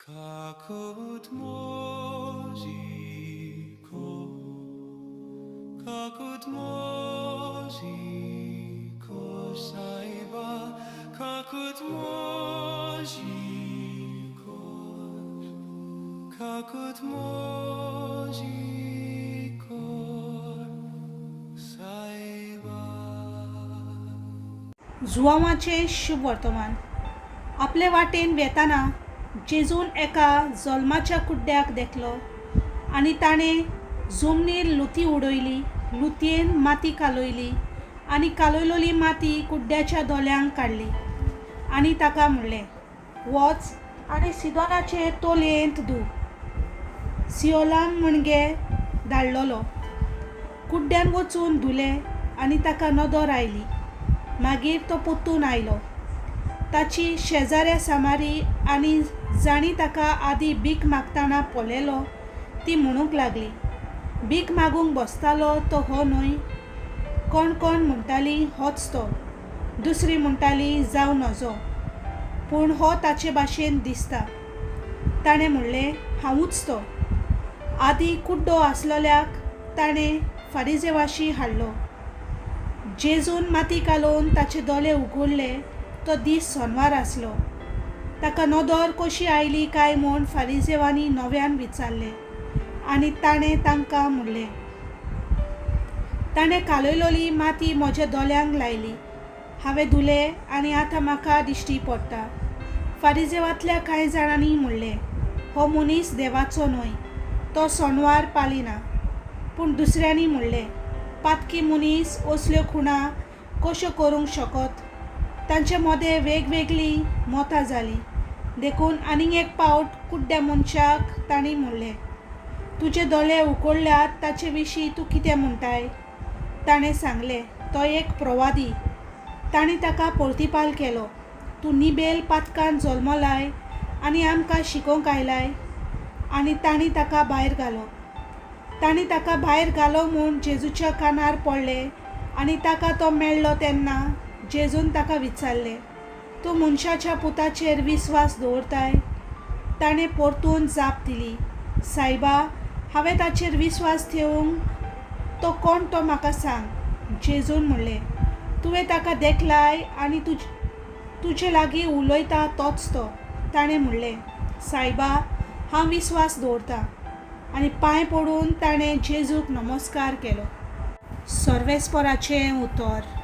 Kakut moziko, kakut moziko, saiba, kakut moziko, kakut moziko, saiba. जुवांवाचें शुभ वर्तमान. आपले वाटेन वेताना जेजून एका जल्माच्या कुड्ड्याक देखलो आनी ताणें जमनीर लुती उडयली, लुतयेन माती कालोयली आनी कालोयलोली माती कुड्ड्याच्या दोळ्यांक काडली आनी ताका म्हणलें, वच आनी सिदोनाचे तोलयेंत धू. सिओलाम म्हणगे धाडलोलो. कुड्ड्यान वचून धुलें आनी ताका नदर आयली. मागीर तो पोत्तून आयलो. ताची शेजाऱ्या सामारी आनी जाणी ताका आदी भीक मागतना पळयलो ती म्हणूंक लागली, भीक मागूंक बसतालो तो हो न्हय. कोण कोण म्हणटाली होच तो, दुसरी म्हणटाली जावं नजो, पूण हो ताचे भाशेन दिसता. ताणें म्हणलें, हांवूच तो. आदी कुड्डो आसलोल्याक ताणें फारिजेवाशी हाडलो. जेजून माती घालून ताचे दोळे उगडले तो दीस सोनवार आसलो. ताका नदर कशी आयली काय म्हूण फारिजेवांनी नव्यान विचारलें आनी ताणें तांकां म्हणलें, ताणें कालयलोली माती म्हज्या दोळ्यांक लायली. हांवें धुलें आनी आतां म्हाका दिश्टी पडटा. फारिजेवांतल्या कांय जाणांनी म्हणलें, हो मनीस देवाचो न्हय, तो सोनवार पालिना. पूण दुसऱ्यांनी म्हणलें, पातकी मनीस असल्यो खुणा कश्यो करूंक शकत. तांचे मदें वेगवेगळी मतां जालीं. देखून आनीक एक पावट कुड्ड्या मनशाक तांणी म्हणलें, तुजे दोळे उगडल्यात ताचे विशीं तूं कितें म्हणटाय? ताणें सांगलें, तो एक प्रवादी. तांणी ताका परतिपाल केलो, तूं निबेल पातकान जल्म लाय आनी आमकां शिकोवंक आयलाय. आनी तांणी ताका भायर घालो. तांणी ताका भायर घालो म्हूण जेजूच्या कानार पडलें आनी ताका तो मेळ्ळो तेन्ना जेजून ताका विचारलें, तूं मनशाच्या पुताचेर विस्वास दवरताय? ताणें परतून जाप दिली, सायबा, हांवें ताचेर विस्वास ठेवूंक तो कोण तो म्हाका सांग. जेजून म्हणलें, तुवें ताका देखलाय आनी तुजे लागीं उलयता तोच तो. ताणें म्हणलें, सायबा, हांव विस्वास दवरतां. आनी पांय पडून ताणें जेजूक नमस्कार केलो. सर्वेस्पराचें उतर.